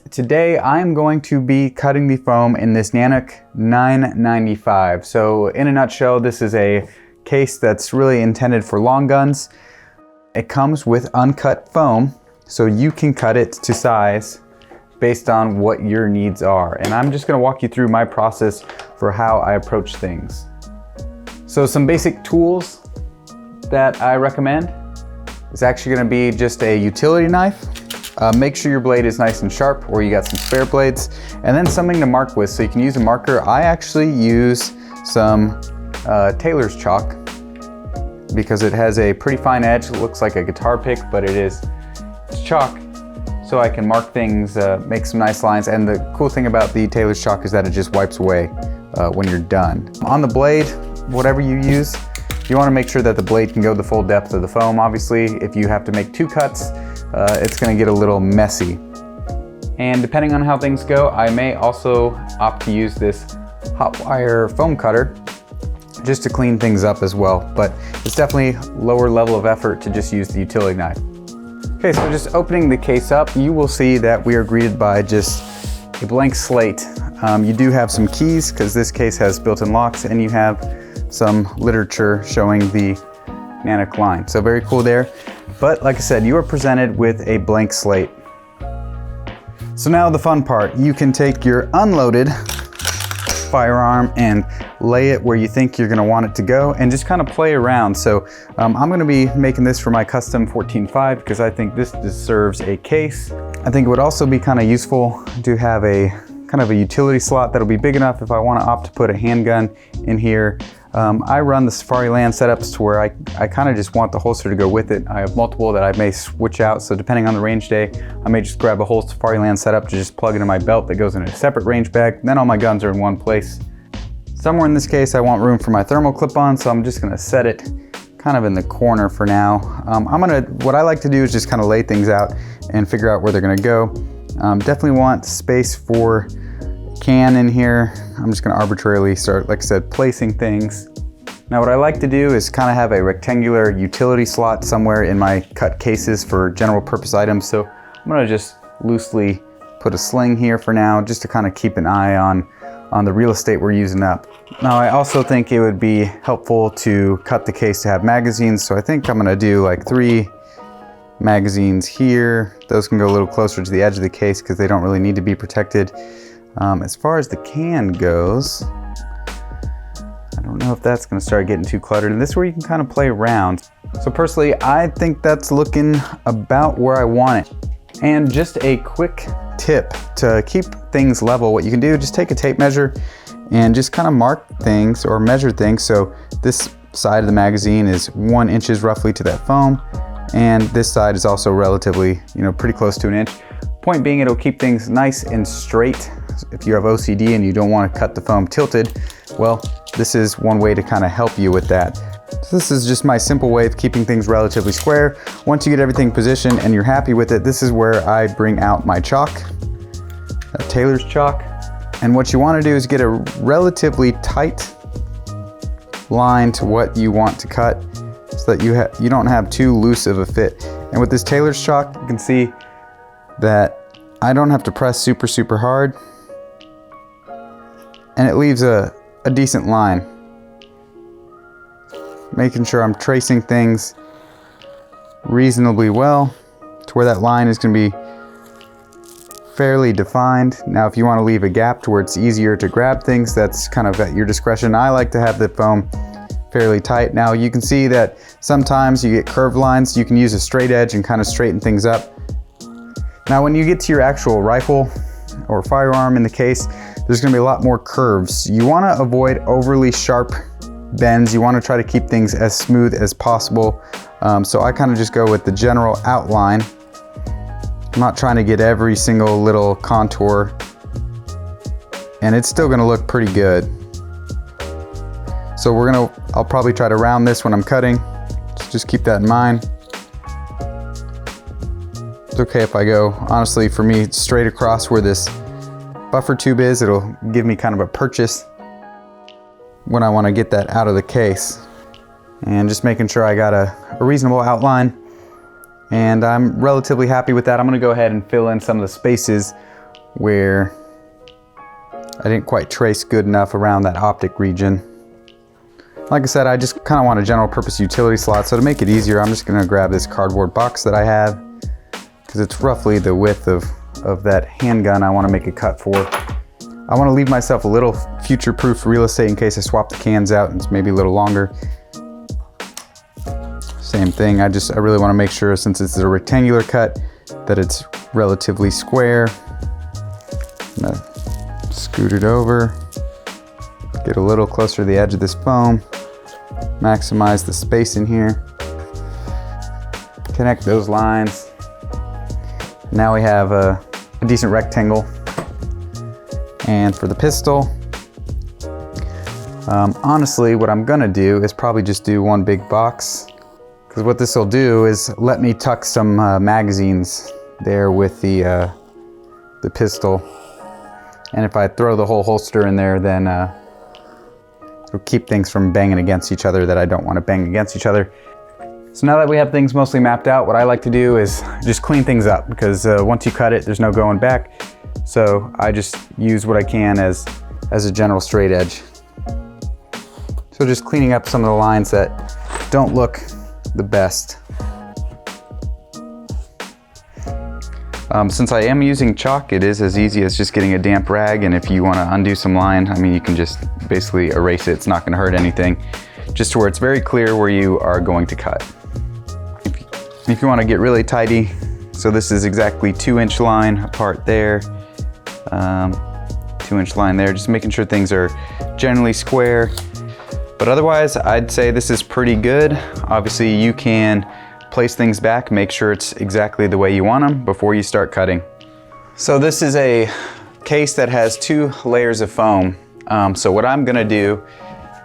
Today I'm going to be cutting the foam in this NANUK 995. So in a nutshell, this is a case that's really intended for long guns. It comes with uncut foam, so you can cut it to size based on what your needs are. And I'm just gonna walk you through my process for how I approach things. So some basic tools that I recommend is actually gonna be just a utility knife. Make sure your blade is nice and sharp, or you got some spare blades, and then something to mark with, so you can use a marker. I actually use some tailor's chalk because it has a pretty fine edge. It looks like a guitar pick, but it's chalk, so I can mark things, make some nice lines. And the cool thing about the tailor's chalk is that it just wipes away when you're done. On the blade, whatever you use, you want to make sure that the blade can go the full depth of the foam. Obviously, if you have to make two cuts, it's going to get a little messy. And depending on how things go, I may also opt to use this hot wire foam cutter just to clean things up as well. But it's definitely lower level of effort to just use the utility knife. Okay, so just opening the case up, you will see that we are greeted by just a blank slate. You do have some keys because this case has built-in locks, and you have some literature showing the NANUK line. So very cool there. But like I said, you are presented with a blank slate. So now the fun part, you can take your unloaded firearm and lay it where you think you're gonna want it to go and just kind of play around. So I'm gonna be making this for my custom 14.5 because I think this deserves a case. I think it would also be kind of useful to have a kind of a utility slot that'll be big enough if I want to opt to put a handgun in here. I run the Safariland setups to where I kind of just want the holster to go with it. I have multiple that I may switch out, so depending on the range day, I may just grab a whole Safariland setup to just plug into my belt that goes in a separate range bag. Then all my guns are in one place. Somewhere in this case, I want room for my thermal clip-on, so I'm just gonna set it kind of in the corner for now. What I like to do is just kind of lay things out and figure out where they're gonna go. Definitely want space for can in here. I'm just gonna arbitrarily start, like I said, placing things. Now what I like to do is kind of have a rectangular utility slot somewhere in my cut cases for general purpose items. So I'm gonna just loosely put a sling here for now, just to kind of keep an eye on the real estate we're using up. Now I also think it would be helpful to cut the case to have magazines. So I think I'm gonna do like 3 magazines here. Those can go a little closer to the edge of the case because they don't really need to be protected. As far as the can goes, I don't know if that's gonna start getting too cluttered, and this is where you can kind of play around. So personally, I think that's looking about where I want it. And just a quick tip to keep things level, what you can do, just take a tape measure and just kind of mark things or measure things. So this side of the magazine is 1 inch roughly to that foam, and this side is also relatively, pretty close to 1 inch. Point being, it'll keep things nice and straight. If you have OCD and you don't want to cut the foam tilted, well, this is one way to kind of help you with that. So this is just my simple way of keeping things relatively square. Once you get everything positioned and you're happy with it, this is where I bring out my chalk, a tailor's chalk. And what you want to do is get a relatively tight line to what you want to cut so that you don't have too loose of a fit. And with this tailor's chalk, you can see that I don't have to press super hard, and it leaves a decent line. Making sure I'm tracing things reasonably well to where that line is going to be fairly defined. Now if you want to leave a gap to where it's easier to grab things, that's kind of at your discretion. I like to have the foam fairly tight. Now you can see that sometimes you get curved lines. You can use a straight edge and kind of straighten things up. Now when you get to your actual rifle or firearm in the case, there's gonna be a lot more curves. You wanna avoid overly sharp bends. You wanna try to keep things as smooth as possible. So I kind of just go with the general outline. I'm not trying to get every single little contour, and it's still gonna look pretty good. So I'll probably try to round this when I'm cutting. So just keep that in mind. It's okay if I go, honestly, for me, straight across where this buffer tube is. It'll give me kind of a purchase when I want to get that out of the case. And just making sure I got a reasonable outline. And I'm relatively happy with that. I'm going to go ahead and fill in some of the spaces where I didn't quite trace good enough around that optic region. Like I said, I just kind of want a general purpose utility slot, so to make it easier, I'm just gonna grab this cardboard box that I have, because it's roughly the width of that handgun I want to make a cut for. I want to leave myself a little future-proof real estate in case I swap the cans out and it's maybe a little longer. Same thing, I really want to make sure, since it's a rectangular cut, that it's relatively square. I'm gonna scoot it over, get a little closer to the edge of this foam, maximize the space in here, connect those lines. Now we have a decent rectangle. And for the pistol, honestly, what I'm gonna do is probably just do one big box, because what this will do is let me tuck some magazines there with the pistol. And if I throw the whole holster in there, then it'll keep things from banging against each other that I don't want to bang against each other. So now that we have things mostly mapped out, what I like to do is just clean things up, because once you cut it, there's no going back. So I just use what I can as a general straight edge. So just cleaning up some of the lines that don't look the best. Since I am using chalk, it is as easy as just getting a damp rag, and if you want to undo some line, I mean, you can just basically erase it. It's not going to hurt anything, just to where it's very clear where you are going to cut. If you want to get really tidy, so this is exactly 2-inch line apart there, 2-inch line there, just making sure things are generally square. But otherwise, I'd say this is pretty good. Obviously, you can place things back, make sure it's exactly the way you want them before you start cutting. So this is a case that has 2 layers of foam. So what I'm gonna do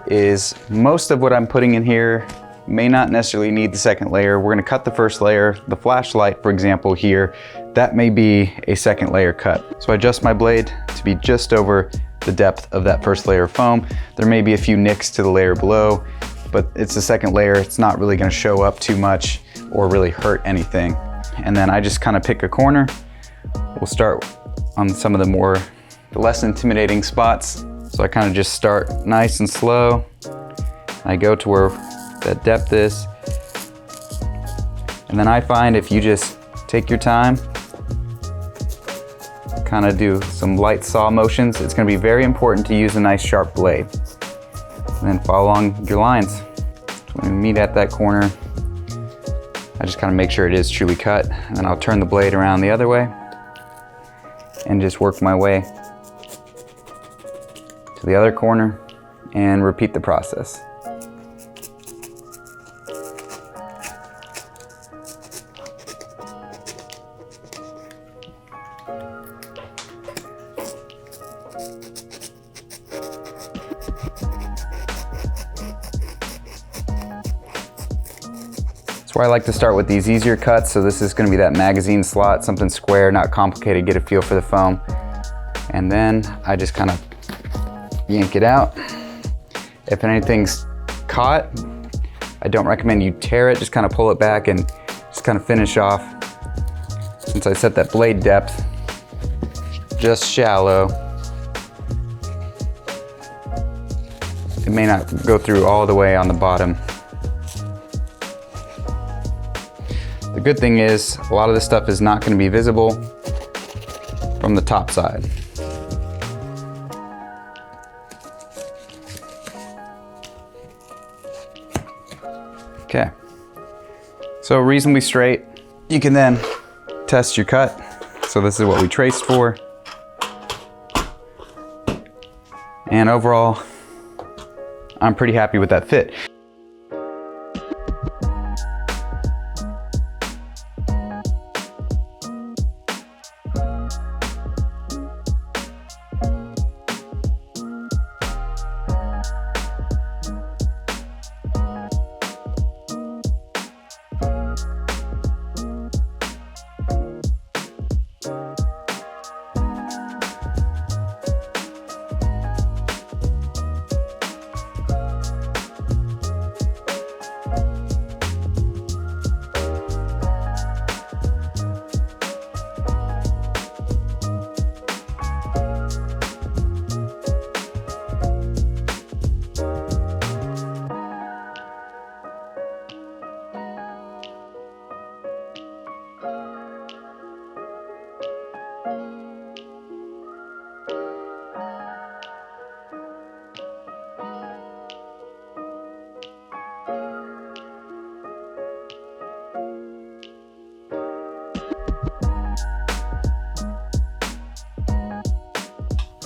is, most of what I'm putting in here may not necessarily need the second layer. We're gonna cut the first layer. The flashlight, for example, here, that may be a second layer cut. So I adjust my blade to be just over the depth of that first layer of foam. There may be a few nicks to the layer below, but it's the second layer. It's not really gonna show up too much or really hurt anything. And then I just kind of pick a corner. We'll start on some of the less intimidating spots. So I kind of just start nice and slow. I go to where that depth is. And then I find if you just take your time, kind of do some light saw motions, it's going to be very important to use a nice sharp blade. And then follow along your lines. So when we meet at that corner, I just kind of make sure it is truly cut, and then I'll turn the blade around the other way and just work my way to the other corner and repeat the process. Where I like to start with these easier cuts. So this is going to be that magazine slot, something square, not complicated, get a feel for the foam. And then I just kind of yank it out. If anything's caught, I don't recommend you tear it, just kind of pull it back and just kind of finish off. Since I set that blade depth just shallow, it may not go through all the way on the bottom. The good thing is, a lot of this stuff is not going to be visible from the top side. Okay, so reasonably straight. You can then test your cut. So this is what we traced for. And overall, I'm pretty happy with that fit.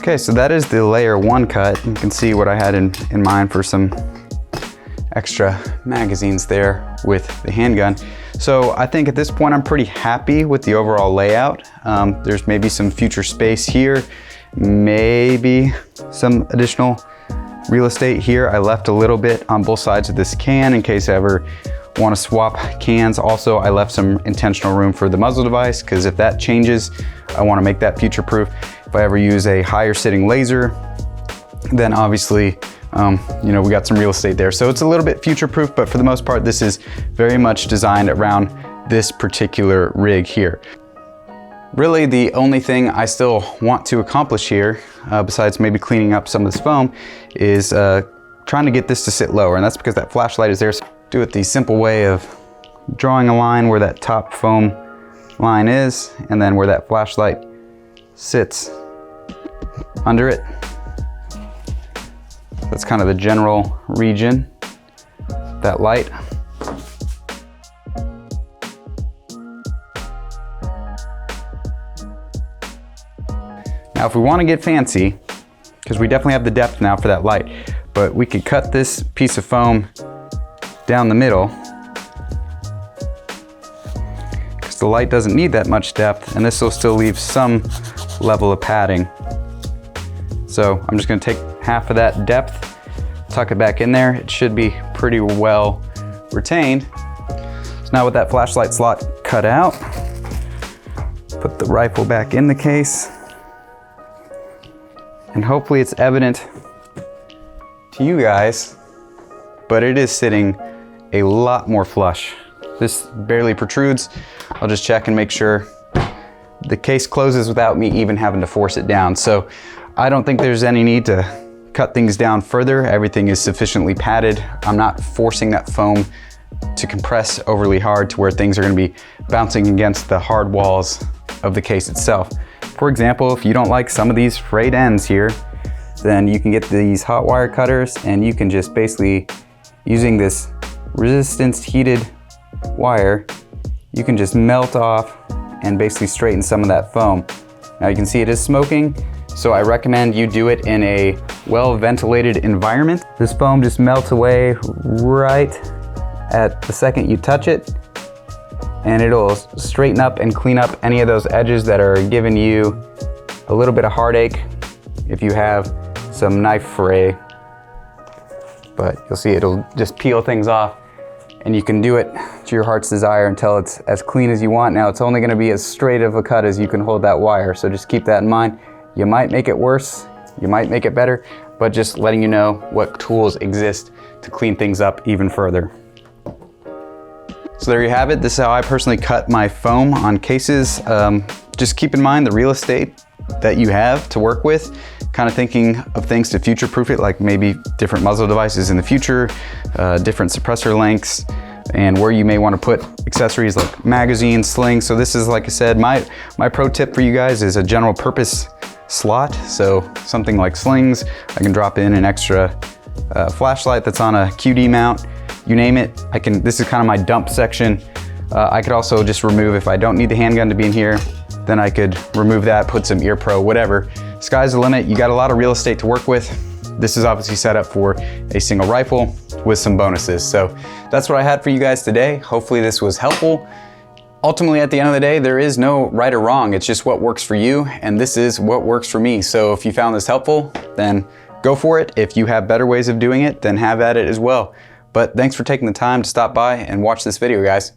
Okay, so that is the layer 1 cut. You can see what I had in mind for some extra magazines there with the handgun. So I think at this point I'm pretty happy with the overall layout. There's maybe some future space here, maybe some additional real estate here. I left a little bit on both sides of this can in case I ever want to swap cans. Also, I left some intentional room for the muzzle device because if that changes, I want to make that future proof. If I ever use a higher sitting laser, then obviously you know, we got some real estate there. So it's a little bit future proof, but for the most part, this is very much designed around this particular rig here. Really, the only thing I still want to accomplish here, besides maybe cleaning up some of this foam, is trying to get this to sit lower. And that's because that flashlight is there. So do it the simple way of drawing a line where that top foam line is, and then where that flashlight sits under it. That's kind of the general region, that light. Now, if we want to get fancy, because we definitely have the depth now for that light, but we could cut this piece of foam down the middle, because the light doesn't need that much depth, and this will still leave some level of padding. So I'm just going to take half of that depth, tuck it back in there. It should be pretty well retained. So now with that flashlight slot cut out, put the rifle back in the case, and hopefully it's evident to you guys, but it is sitting a lot more flush. This barely protrudes. I'll just check and make sure the case closes without me even having to force it down. So I don't think there's any need to cut things down further. Everything is sufficiently padded. I'm not forcing that foam to compress overly hard to where things are going to be bouncing against the hard walls of the case itself. For example, if you don't like some of these frayed ends here, then you can get these hot wire cutters, and you can just basically, using this resistance heated wire, you can just melt off and basically straighten some of that foam. Now you can see it is smoking, so I recommend you do it in a well-ventilated environment. This foam just melts away right at the second you touch it, and it'll straighten up and clean up any of those edges that are giving you a little bit of heartache if you have some knife fray. But you'll see it'll just peel things off, and you can do it to your heart's desire until it's as clean as you want. Now it's only going to be as straight of a cut as you can hold that wire, so just keep that in mind. You might make it worse, you might make it better, but just letting you know what tools exist to clean things up even further. So there you have it. This is how I personally cut my foam on cases. Just keep in mind the real estate that you have to work with, kind of thinking of things to future-proof it, like maybe different muzzle devices in the future, different suppressor lengths, and where you may want to put accessories like magazines, slings. So this is, like I said, my pro tip for you guys is a general purpose slot. So something like slings, I can drop in an extra flashlight that's on a QD mount, you name it. This is kind of my dump section. I could also just remove, if I don't need the handgun to be in here, then I could remove that, put some ear pro, whatever. Sky's the limit. You got a lot of real estate to work with. This is obviously set up for a single rifle with some bonuses. So that's what I had for you guys today. Hopefully this was helpful. Ultimately, at the end of the day, there is no right or wrong. It's just what works for you, and this is what works for me. So if you found this helpful, then go for it. If you have better ways of doing it, then have at it as well. But thanks for taking the time to stop by and watch this video, guys.